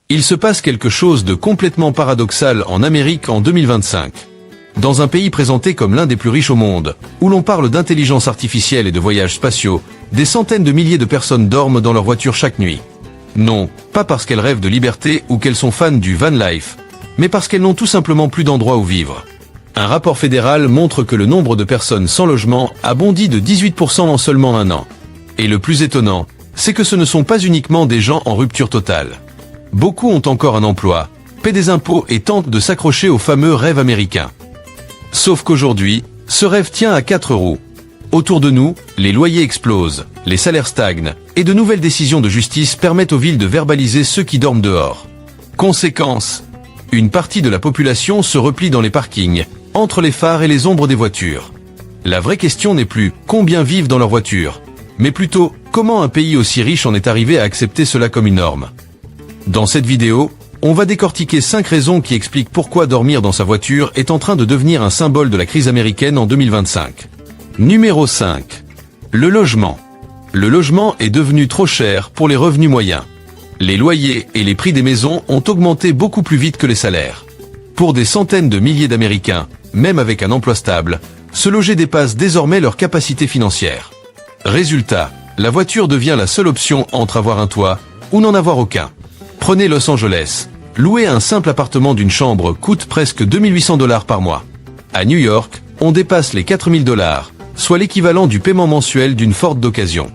Il se passe quelque chose de complètement paradoxal en Amérique en 2025. Dans un pays présenté comme l'un des plus riches au monde, où l'on parle d'intelligence artificielle et de voyages spatiaux, des centaines de milliers de personnes dorment dans leur voiture chaque nuit. Non, pas parce qu'elles rêvent de liberté ou qu'elles sont fans du van life, mais parce qu'elles n'ont tout simplement plus d'endroit où vivre. Un rapport fédéral montre que le nombre de personnes sans logement a bondi de 18% en seulement un an. Et le plus étonnant, c'est que ce ne sont pas uniquement des gens en rupture totale. Beaucoup ont encore un emploi, paient des impôts et tentent de s'accrocher au fameux rêve américain. Sauf qu'aujourd'hui, ce rêve tient à 4 roues. Autour de nous, les loyers explosent, les salaires stagnent, et de nouvelles décisions de justice permettent aux villes de verbaliser ceux qui dorment dehors. Conséquence, une partie de la population se replie dans les parkings, entre les phares et les ombres des voitures. La vraie question n'est plus combien vivent dans leur voiture, mais plutôt comment un pays aussi riche en est arrivé à accepter cela comme une norme. Dans cette vidéo, on va décortiquer 5 raisons qui expliquent pourquoi dormir dans sa voiture est en train de devenir un symbole de la crise américaine en 2025. Numéro 5. Le logement. Le logement est devenu trop cher pour les revenus moyens. Les loyers et les prix des maisons ont augmenté beaucoup plus vite que les salaires. Pour des centaines de milliers d'Américains, même avec un emploi stable, se loger dépasse désormais leur capacité financière. Résultat, la voiture devient la seule option entre avoir un toit ou n'en avoir aucun. Prenez Los Angeles. Louer un simple appartement d'une chambre coûte presque 2800 $ par mois. À New York, on dépasse les 4000 $, soit l'équivalent du paiement mensuel d'une Ford d'occasion.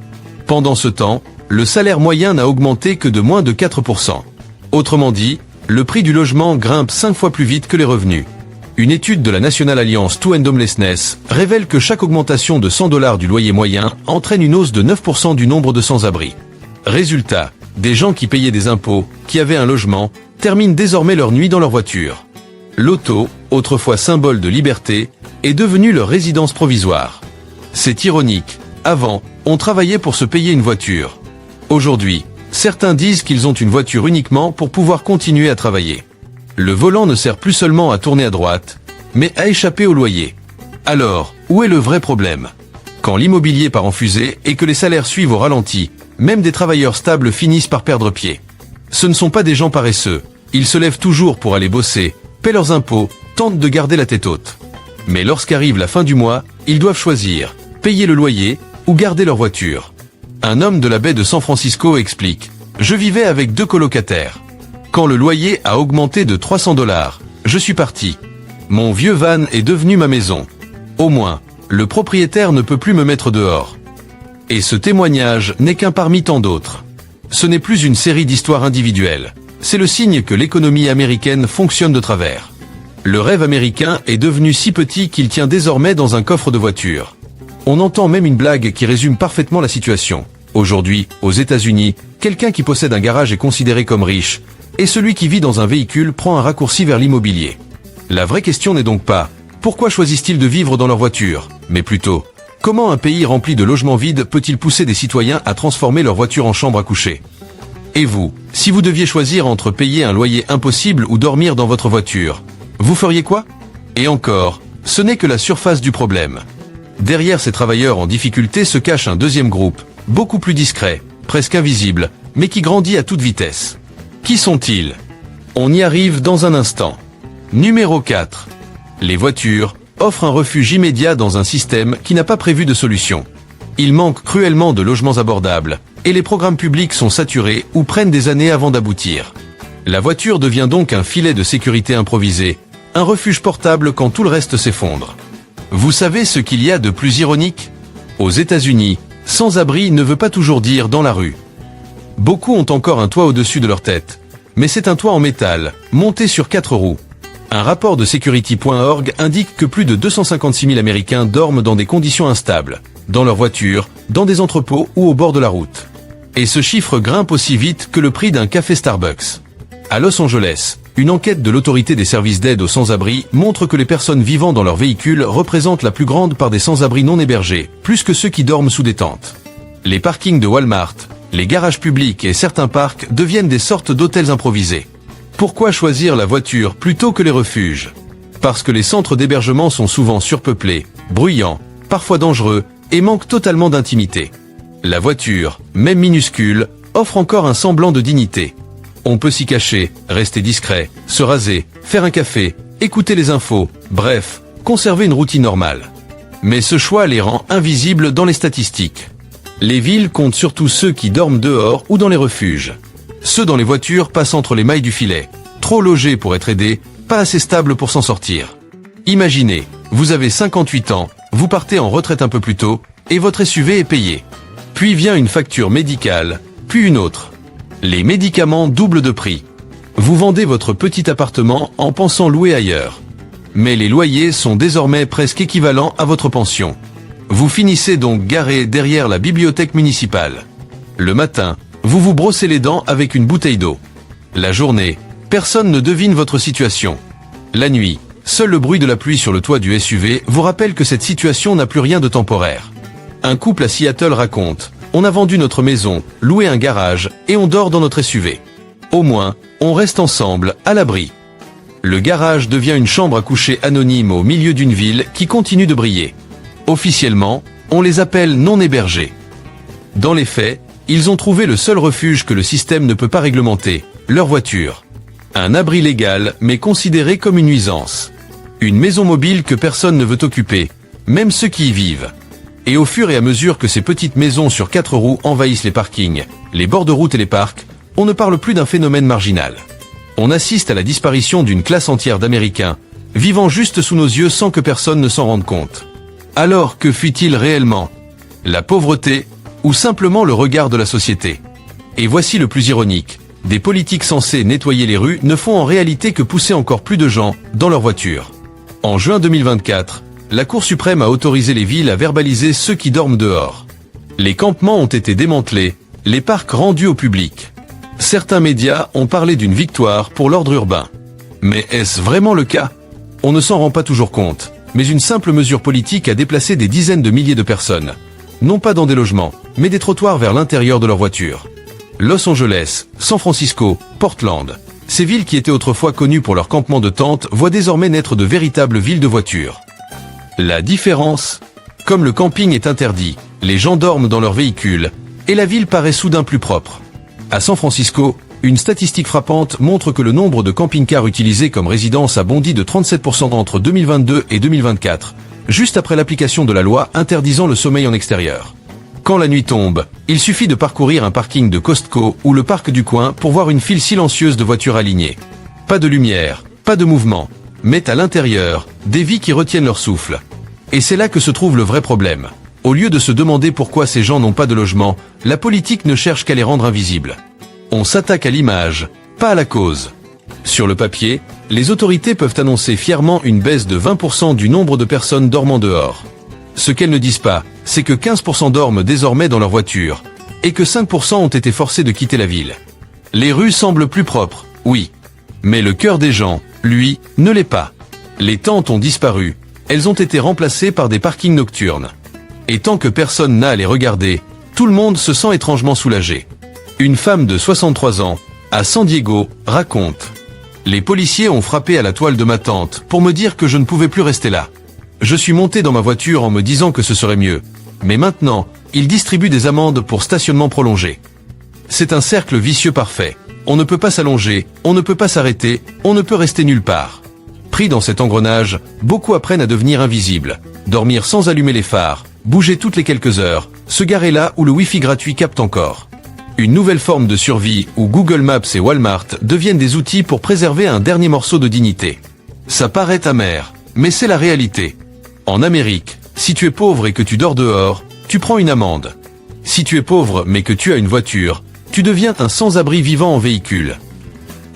Pendant ce temps, le salaire moyen n'a augmenté que de moins de 4%. Autrement dit, le prix du logement grimpe 5 fois plus vite que les revenus. Une étude de la National Alliance to End Homelessness révèle que chaque augmentation de 100 $ du loyer moyen entraîne une hausse de 9% du nombre de sans-abri. Résultat, des gens qui payaient des impôts, qui avaient un logement, terminent désormais leur nuit dans leur voiture. L'auto, autrefois symbole de liberté, est devenue leur résidence provisoire. C'est ironique. Avant, on travaillait pour se payer une voiture. Aujourd'hui, certains disent qu'ils ont une voiture uniquement pour pouvoir continuer à travailler. Le volant ne sert plus seulement à tourner à droite, mais à échapper au loyer. Alors, où est le vrai problème? Quand l'immobilier part en fusée et que les salaires suivent au ralenti, même des travailleurs stables finissent par perdre pied. Ce ne sont pas des gens paresseux, ils se lèvent toujours pour aller bosser, paient leurs impôts, tentent de garder la tête haute. Mais lorsqu'arrive la fin du mois, ils doivent choisir, payer le loyer ou garder leur voiture. Un homme de la baie de San Francisco explique « Je vivais avec 2 colocataires. Quand le loyer a augmenté de 300 $, je suis parti. Mon vieux van est devenu ma maison. Au moins, le propriétaire ne peut plus me mettre dehors. » Et ce témoignage n'est qu'un parmi tant d'autres. Ce n'est plus une série d'histoires individuelles. C'est le signe que l'économie américaine fonctionne de travers. Le rêve américain est devenu si petit qu'il tient désormais dans un coffre de voiture. On entend même une blague qui résume parfaitement la situation. Aujourd'hui, aux États-Unis, quelqu'un qui possède un garage est considéré comme riche, et celui qui vit dans un véhicule prend un raccourci vers l'immobilier. La vraie question n'est donc pas « Pourquoi choisissent-ils de vivre dans leur voiture ?», mais plutôt « Comment un pays rempli de logements vides peut-il pousser des citoyens à transformer leur voiture en chambre à coucher ?» Et vous, si vous deviez choisir entre payer un loyer impossible ou dormir dans votre voiture, vous feriez quoi? Et encore, ce n'est que la surface du problème. Derrière ces travailleurs en difficulté se cache un deuxième groupe, beaucoup plus discret, presque invisible, mais qui grandit à toute vitesse. Qui sont-ils? On y arrive dans un instant. Numéro 4. Les voitures offrent un refuge immédiat dans un système qui n'a pas prévu de solution. Il manque cruellement de logements abordables, et les programmes publics sont saturés ou prennent des années avant d'aboutir. La voiture devient donc un filet de sécurité improvisé, un refuge portable quand tout le reste s'effondre. Vous savez ce qu'il y a de plus ironique? Aux États-Unis, sans-abri ne veut pas toujours dire dans la rue. Beaucoup ont encore un toit au-dessus de leur tête, mais c'est un toit en métal, monté sur 4 roues. Un rapport de Security.org indique que plus de 256 000 Américains dorment dans des conditions instables, dans leur voiture, dans des entrepôts ou au bord de la route. Et ce chiffre grimpe aussi vite que le prix d'un café Starbucks. À Los Angeles, une enquête de l'autorité des services d'aide aux sans-abri montre que les personnes vivant dans leur véhicule représentent la plus grande part des sans-abri non hébergés, plus que ceux qui dorment sous des tentes. Les parkings de Walmart, les garages publics et certains parcs deviennent des sortes d'hôtels improvisés. Pourquoi choisir la voiture plutôt que les refuges? Parce que les centres d'hébergement sont souvent surpeuplés, bruyants, parfois dangereux, et manquent totalement d'intimité. La voiture, même minuscule, offre encore un semblant de dignité. On peut s'y cacher, rester discret, se raser, faire un café, écouter les infos, bref, conserver une routine normale. Mais ce choix les rend invisibles dans les statistiques. Les villes comptent surtout ceux qui dorment dehors ou dans les refuges. Ceux dans les voitures passent entre les mailles du filet. Trop logés pour être aidés, pas assez stables pour s'en sortir. Imaginez, vous avez 58 ans, vous partez en retraite un peu plus tôt, et votre SUV est payé. Puis vient une facture médicale, puis une autre. Les médicaments doublent de prix. Vous vendez votre petit appartement en pensant louer ailleurs. Mais les loyers sont désormais presque équivalents à votre pension. Vous finissez donc garé derrière la bibliothèque municipale. Le matin, vous vous brossez les dents avec une bouteille d'eau. La journée, personne ne devine votre situation. La nuit, seul le bruit de la pluie sur le toit du SUV vous rappelle que cette situation n'a plus rien de temporaire. Un couple à Seattle raconte « On a vendu notre maison, loué un garage, et on dort dans notre SUV. Au moins, on reste ensemble, à l'abri. » Le garage devient une chambre à coucher anonyme au milieu d'une ville qui continue de briller. Officiellement, on les appelle non hébergés. Dans les faits, ils ont trouvé le seul refuge que le système ne peut pas réglementer, leur voiture. Un abri légal, mais considéré comme une nuisance. Une maison mobile que personne ne veut occuper, même ceux qui y vivent. Et au fur et à mesure que ces petites maisons sur 4 roues envahissent les parkings, les bords de route et les parcs, on ne parle plus d'un phénomène marginal. On assiste à la disparition d'une classe entière d'Américains, vivant juste sous nos yeux sans que personne ne s'en rende compte. Alors que fuit-il réellement? La pauvreté, ou simplement le regard de la société? Et voici le plus ironique. Des politiques censés nettoyer les rues ne font en réalité que pousser encore plus de gens dans leur voiture. En juin 2024, la Cour suprême a autorisé les villes à verbaliser ceux qui dorment dehors. Les campements ont été démantelés, les parcs rendus au public. Certains médias ont parlé d'une victoire pour l'ordre urbain. Mais est-ce vraiment le cas? On ne s'en rend pas toujours compte, mais une simple mesure politique a déplacé des dizaines de milliers de personnes. Non pas dans des logements, mais des trottoirs vers l'intérieur de leur voiture. Los Angeles, San Francisco, Portland. Ces villes qui étaient autrefois connues pour leurs campements de tentes voient désormais naître de véritables villes de voitures. La différence? Comme le camping est interdit, les gens dorment dans leurs véhicules, et la ville paraît soudain plus propre. À San Francisco, une statistique frappante montre que le nombre de camping-cars utilisés comme résidence a bondi de 37% entre 2022 et 2024, juste après l'application de la loi interdisant le sommeil en extérieur. Quand la nuit tombe, il suffit de parcourir un parking de Costco ou le parc du coin pour voir une file silencieuse de voitures alignées. Pas de lumière, pas de mouvement, mais à l'intérieur, des vies qui retiennent leur souffle. Et c'est là que se trouve le vrai problème. Au lieu de se demander pourquoi ces gens n'ont pas de logement, la politique ne cherche qu'à les rendre invisibles. On s'attaque à l'image, pas à la cause. Sur le papier, les autorités peuvent annoncer fièrement une baisse de 20% du nombre de personnes dormant dehors. Ce qu'elles ne disent pas, c'est que 15% dorment désormais dans leur voiture, et que 5% ont été forcés de quitter la ville. Les rues semblent plus propres, oui. Mais le cœur des gens, lui, ne l'est pas. Les tentes ont disparu, elles ont été remplacées par des parkings nocturnes. Et tant que personne n'a à les regarder, tout le monde se sent étrangement soulagé. Une femme de 63 ans, à San Diego, raconte « Les policiers ont frappé à la toile de ma tente pour me dire que je ne pouvais plus rester là. Je suis monté dans ma voiture en me disant que ce serait mieux. Mais maintenant, ils distribuent des amendes pour stationnement prolongé. C'est un cercle vicieux parfait. On ne peut pas s'allonger, on ne peut pas s'arrêter, on ne peut rester nulle part. Pris dans cet engrenage, beaucoup apprennent à devenir invisibles. Dormir sans allumer les phares, bouger toutes les quelques heures, se garer là où le Wi-Fi gratuit capte encore. Une nouvelle forme de survie où Google Maps et Walmart deviennent des outils pour préserver un dernier morceau de dignité. Ça paraît amer, mais c'est la réalité. En Amérique, si tu es pauvre et que tu dors dehors, tu prends une amende. Si tu es pauvre mais que tu as une voiture, tu deviens un sans-abri vivant en véhicule.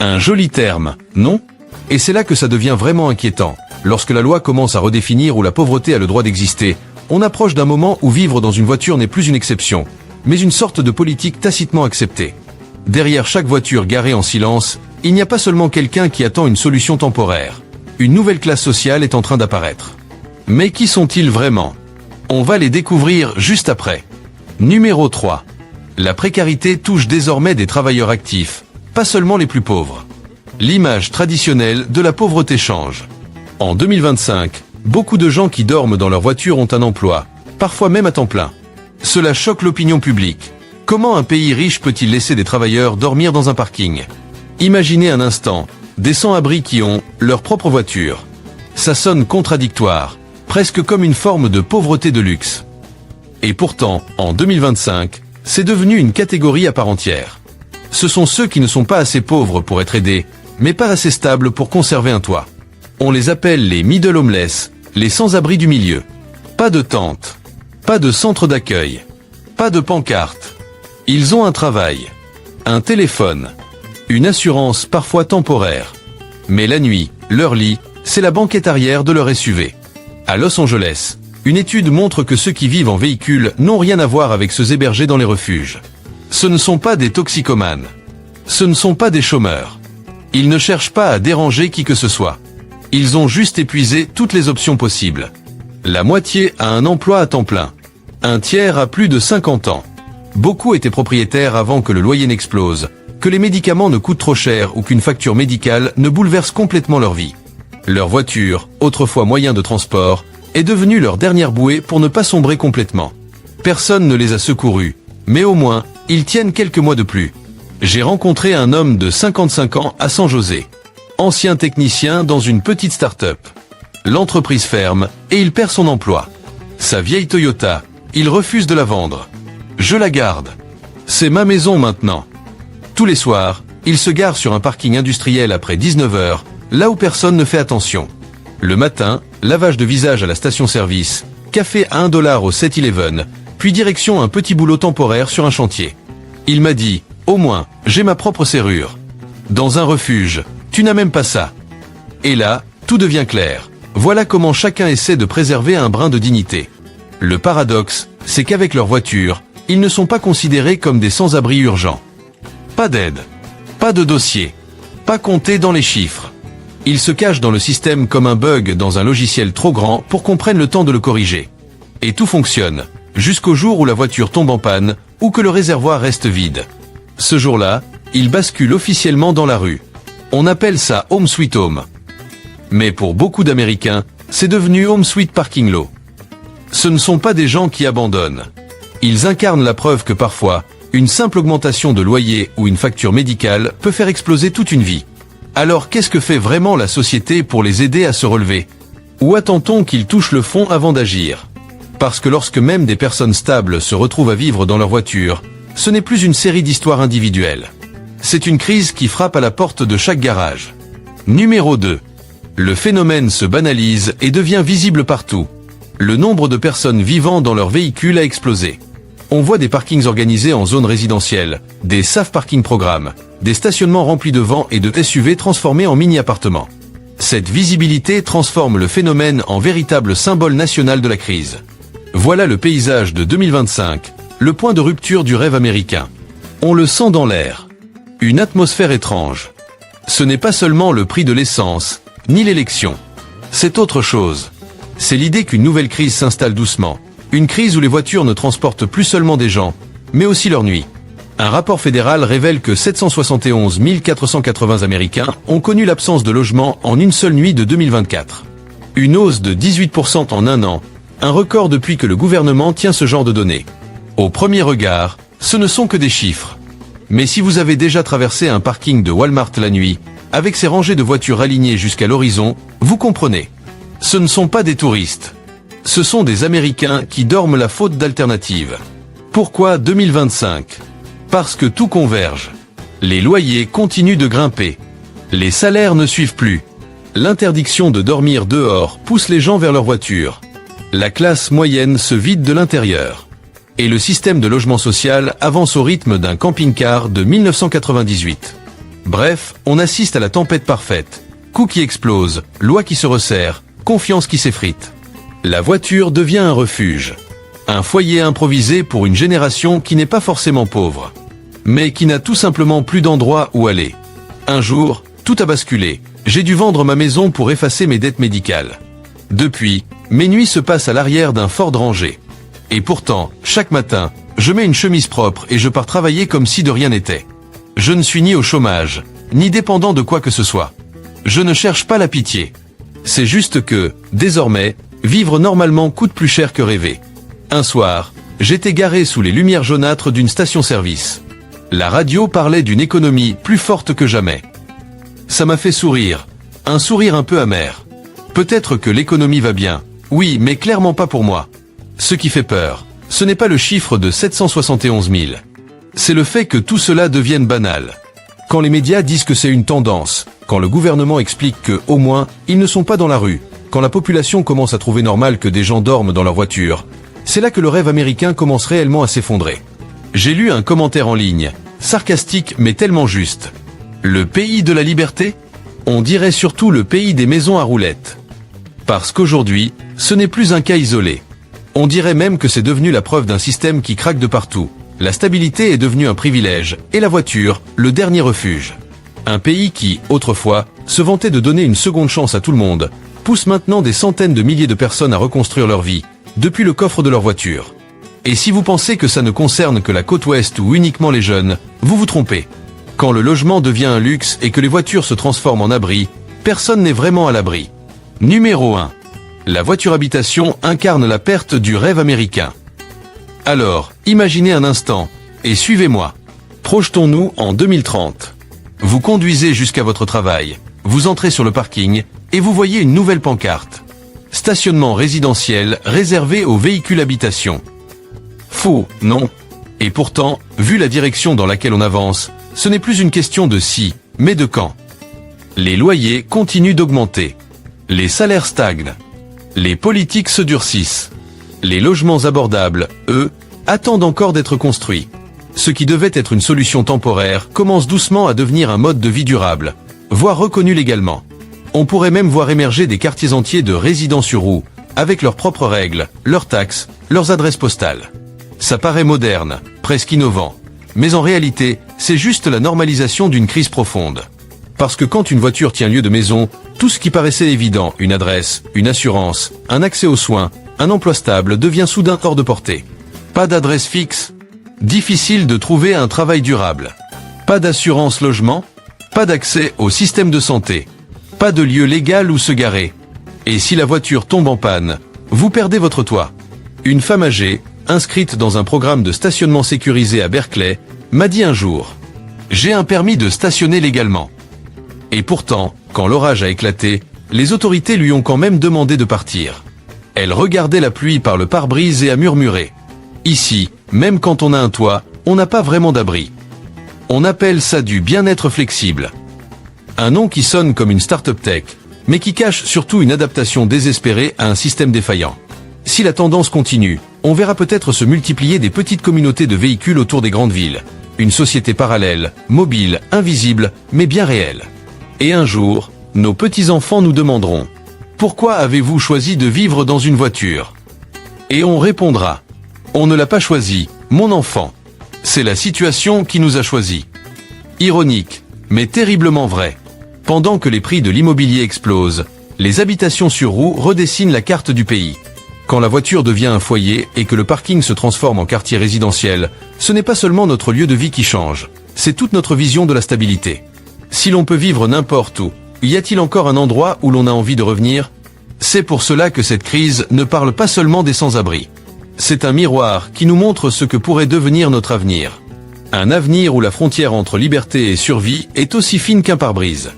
Un joli terme, non? Et c'est là que ça devient vraiment inquiétant. Lorsque la loi commence à redéfinir où la pauvreté a le droit d'exister, on approche d'un moment où vivre dans une voiture n'est plus une exception, mais une sorte de politique tacitement acceptée. Derrière chaque voiture garée en silence, il n'y a pas seulement quelqu'un qui attend une solution temporaire. Une nouvelle classe sociale est en train d'apparaître. Mais qui sont-ils vraiment? On va les découvrir juste après. Numéro 3. La précarité touche désormais des travailleurs actifs, pas seulement les plus pauvres. L'image traditionnelle de la pauvreté change. En 2025, beaucoup de gens qui dorment dans leur voiture ont un emploi, parfois même à temps plein. Cela choque l'opinion publique. Comment un pays riche peut-il laisser des travailleurs dormir dans un parking? Imaginez un instant, des sans-abri qui ont leur propre voiture. Ça sonne contradictoire, presque comme une forme de pauvreté de luxe. Et pourtant, en 2025, c'est devenu une catégorie à part entière. Ce sont ceux qui ne sont pas assez pauvres pour être aidés, mais pas assez stables pour conserver un toit. On les appelle les middle homeless, les sans-abri du milieu. Pas de tente, pas de centre d'accueil, pas de pancarte. Ils ont un travail, un téléphone, une assurance parfois temporaire. Mais la nuit, leur lit, c'est la banquette arrière de leur SUV. À Los Angeles, une étude montre que ceux qui vivent en véhicule n'ont rien à voir avec ceux hébergés dans les refuges. Ce ne sont pas des toxicomanes. Ce ne sont pas des chômeurs. Ils ne cherchent pas à déranger qui que ce soit. Ils ont juste épuisé toutes les options possibles. La moitié a un emploi à temps plein. Un tiers a plus de 50 ans. Beaucoup étaient propriétaires avant que le loyer n'explose, que les médicaments ne coûtent trop cher ou qu'une facture médicale ne bouleverse complètement leur vie. Leur voiture, autrefois moyen de transport, est devenue leur dernière bouée pour ne pas sombrer complètement. Personne ne les a secourus, mais au moins, ils tiennent quelques mois de plus. J'ai rencontré un homme de 55 ans à San José. Ancien technicien dans une petite start-up. L'entreprise ferme et il perd son emploi. Sa vieille Toyota, il refuse de la vendre. Je la garde. C'est ma maison maintenant. Tous les soirs, il se gare sur un parking industriel après 19h, là où personne ne fait attention. Le matin, lavage de visage à la station-service, café à $1 au 7-Eleven, puis direction un petit boulot temporaire sur un chantier. Il m'a dit, au moins, j'ai ma propre serrure. Dans un refuge, tu n'as même pas ça. Et là, tout devient clair. Voilà comment chacun essaie de préserver un brin de dignité. Le paradoxe, c'est qu'avec leur voiture, ils ne sont pas considérés comme des sans-abri urgents. Pas d'aide, pas de dossier, pas compté dans les chiffres. Ils se cachent dans le système comme un bug dans un logiciel trop grand pour qu'on prenne le temps de le corriger. Et tout fonctionne, jusqu'au jour où la voiture tombe en panne ou que le réservoir reste vide. Ce jour-là, ils basculent officiellement dans la rue. On appelle ça Home Sweet Home. Mais pour beaucoup d'Américains, c'est devenu Home Sweet Parking Lot. Ce ne sont pas des gens qui abandonnent. Ils incarnent la preuve que parfois, une simple augmentation de loyer ou une facture médicale peut faire exploser toute une vie. Alors qu'est-ce que fait vraiment la société pour les aider à se relever? Ou attend-on qu'ils touchent le fond avant d'agir? Parce que lorsque même des personnes stables se retrouvent à vivre dans leur voiture, ce n'est plus une série d'histoires individuelles. C'est une crise qui frappe à la porte de chaque garage. Numéro 2. Le phénomène se banalise et devient visible partout. Le nombre de personnes vivant dans leur véhicule a explosé. On voit des parkings organisés en zone résidentielle, des safe parking programmes, des stationnements remplis de vans et de SUV transformés en mini-appartements. Cette visibilité transforme le phénomène en véritable symbole national de la crise. Voilà le paysage de 2025, le point de rupture du rêve américain. On le sent dans l'air. Une atmosphère étrange. Ce n'est pas seulement le prix de l'essence, ni l'élection. C'est autre chose. C'est l'idée qu'une nouvelle crise s'installe doucement. Une crise où les voitures ne transportent plus seulement des gens, mais aussi leur nuit. Un rapport fédéral révèle que 771 480 Américains ont connu l'absence de logement en une seule nuit de 2024. Une hausse de 18% en un an, un record depuis que le gouvernement tient ce genre de données. Au premier regard, ce ne sont que des chiffres. Mais si vous avez déjà traversé un parking de Walmart la nuit, avec ses rangées de voitures alignées jusqu'à l'horizon, vous comprenez. Ce ne sont pas des touristes. Ce sont des Américains qui dorment la faute d'alternative. Pourquoi 2025 ? Parce que tout converge. Les loyers continuent de grimper. Les salaires ne suivent plus. L'interdiction de dormir dehors pousse les gens vers leur voiture. La classe moyenne se vide de l'intérieur. Et le système de logement social avance au rythme d'un camping-car de 1998. Bref, on assiste à la tempête parfaite. Coûts qui explosent, loi qui se resserre, confiance qui s'effrite. La voiture devient un refuge. Un foyer improvisé pour une génération qui n'est pas forcément pauvre, mais qui n'a tout simplement plus d'endroit où aller. Un jour, tout a basculé. J'ai dû vendre ma maison pour effacer mes dettes médicales. Depuis, mes nuits se passent à l'arrière d'un Ford Ranger. Et pourtant, chaque matin, je mets une chemise propre et je pars travailler comme si de rien n'était. Je ne suis ni au chômage, ni dépendant de quoi que ce soit. Je ne cherche pas la pitié. C'est juste que, désormais, vivre normalement coûte plus cher que rêver. Un soir, j'étais garé sous les lumières jaunâtres d'une station-service. La radio parlait d'une économie plus forte que jamais. Ça m'a fait sourire. Un sourire un peu amer. Peut-être que l'économie va bien. Oui, mais clairement pas pour moi. Ce qui fait peur, ce n'est pas le chiffre de 771 000. C'est le fait que tout cela devienne banal. Quand les médias disent que c'est une tendance, quand le gouvernement explique que, au moins, ils ne sont pas dans la rue, quand la population commence à trouver normal que des gens dorment dans leur voiture, c'est là que le rêve américain commence réellement à s'effondrer. J'ai lu un commentaire en ligne, sarcastique mais tellement juste. Le pays de la liberté ? On dirait surtout le pays des maisons à roulettes. Parce qu'aujourd'hui, ce n'est plus un cas isolé. On dirait même que c'est devenu la preuve d'un système qui craque de partout. La stabilité est devenue un privilège, et la voiture, le dernier refuge. Un pays qui, autrefois, se vantait de donner une seconde chance à tout le monde, pousse maintenant des centaines de milliers de personnes à reconstruire leur vie, depuis le coffre de leur voiture. Et si vous pensez que ça ne concerne que la côte ouest ou uniquement les jeunes, vous vous trompez. Quand le logement devient un luxe et que les voitures se transforment en abri, personne n'est vraiment à l'abri. Numéro 1. La voiture habitation incarne la perte du rêve américain. Alors, imaginez un instant, et suivez-moi. Projetons-nous en 2030. Vous conduisez jusqu'à votre travail, vous entrez sur le parking, et vous voyez une nouvelle pancarte. Stationnement résidentiel réservé aux véhicules habitation. Faux, non. Et pourtant, vu la direction dans laquelle on avance, ce n'est plus une question de si, mais de quand. Les loyers continuent d'augmenter. Les salaires stagnent. Les politiques se durcissent. Les logements abordables, eux, attendent encore d'être construits. Ce qui devait être une solution temporaire commence doucement à devenir un mode de vie durable, voire reconnu légalement. On pourrait même voir émerger des quartiers entiers de résidents sur roues, avec leurs propres règles, leurs taxes, leurs adresses postales. Ça paraît moderne, presque innovant. Mais en réalité, c'est juste la normalisation d'une crise profonde. Parce que quand une voiture tient lieu de maison, tout ce qui paraissait évident, une adresse, une assurance, un accès aux soins, un emploi stable devient soudain hors de portée. Pas d'adresse fixe. Difficile de trouver un travail durable. Pas d'assurance logement. Pas d'accès au système de santé. Pas de lieu légal où se garer. Et si la voiture tombe en panne, vous perdez votre toit. Une femme âgée, inscrite dans un programme de stationnement sécurisé à Berkeley, m'a dit un jour « J'ai un permis de stationner légalement ». Et pourtant, quand l'orage a éclaté, les autorités lui ont quand même demandé de partir. Elle regardait la pluie par le pare-brise et a murmuré. Ici, même quand on a un toit, on n'a pas vraiment d'abri. On appelle ça du bien-être flexible. Un nom qui sonne comme une start-up tech, mais qui cache surtout une adaptation désespérée à un système défaillant. Si la tendance continue, on verra peut-être se multiplier des petites communautés de véhicules autour des grandes villes. Une société parallèle, mobile, invisible, mais bien réelle. Et un jour, nos petits-enfants nous demanderont « Pourquoi avez-vous choisi de vivre dans une voiture ?» Et on répondra « On ne l'a pas choisi, mon enfant. C'est la situation qui nous a choisis. » Ironique, mais terriblement vrai. Pendant que les prix de l'immobilier explosent, les habitations sur roues redessinent la carte du pays. Quand la voiture devient un foyer et que le parking se transforme en quartier résidentiel, ce n'est pas seulement notre lieu de vie qui change, c'est toute notre vision de la stabilité. Si l'on peut vivre n'importe où, y a-t-il encore un endroit où l'on a envie de revenir ? C'est pour cela que cette crise ne parle pas seulement des sans-abri. C'est un miroir qui nous montre ce que pourrait devenir notre avenir. Un avenir où la frontière entre liberté et survie est aussi fine qu'un pare-brise.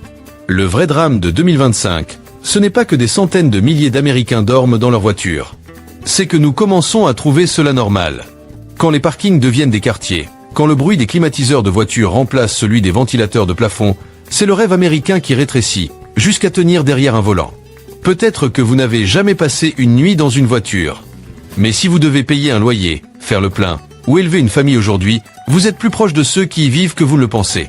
Le vrai drame de 2025, ce n'est pas que des centaines de milliers d'Américains dorment dans leur voiture. C'est que nous commençons à trouver cela normal. Quand les parkings deviennent des quartiers, quand le bruit des climatiseurs de voitures remplace celui des ventilateurs de plafond, c'est le rêve américain qui rétrécit, jusqu'à tenir derrière un volant. Peut-être que vous n'avez jamais passé une nuit dans une voiture. Mais si vous devez payer un loyer, faire le plein, ou élever une famille aujourd'hui, vous êtes plus proche de ceux qui y vivent que vous ne le pensez.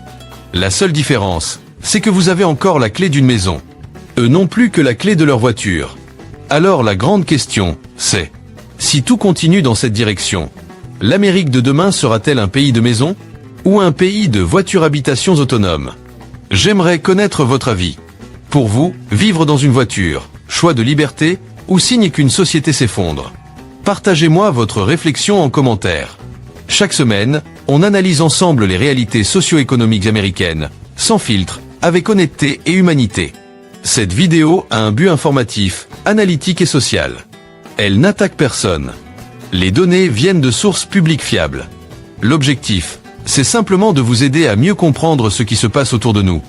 La seule différence, c'est que vous avez encore la clé d'une maison. Eux non plus que la clé de leur voiture. Alors la grande question, c'est, si tout continue dans cette direction, l'Amérique de demain sera-t-elle un pays de maisons ou un pays de voitures-habitations autonomes? J'aimerais connaître votre avis. Pour vous, vivre dans une voiture, choix de liberté ou signe qu'une société s'effondre? Partagez-moi votre réflexion en commentaire. Chaque semaine, on analyse ensemble les réalités socio-économiques américaines, sans filtre, avec honnêteté et humanité. Cette vidéo a un but informatif, analytique et social. Elle n'attaque personne. Les données viennent de sources publiques fiables. L'objectif, c'est simplement de vous aider à mieux comprendre ce qui se passe autour de nous.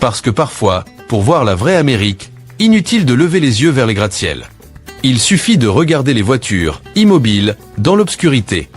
Parce que parfois, pour voir la vraie Amérique, inutile de lever les yeux vers les gratte-ciel. Il suffit de regarder les voitures, immobiles, dans l'obscurité.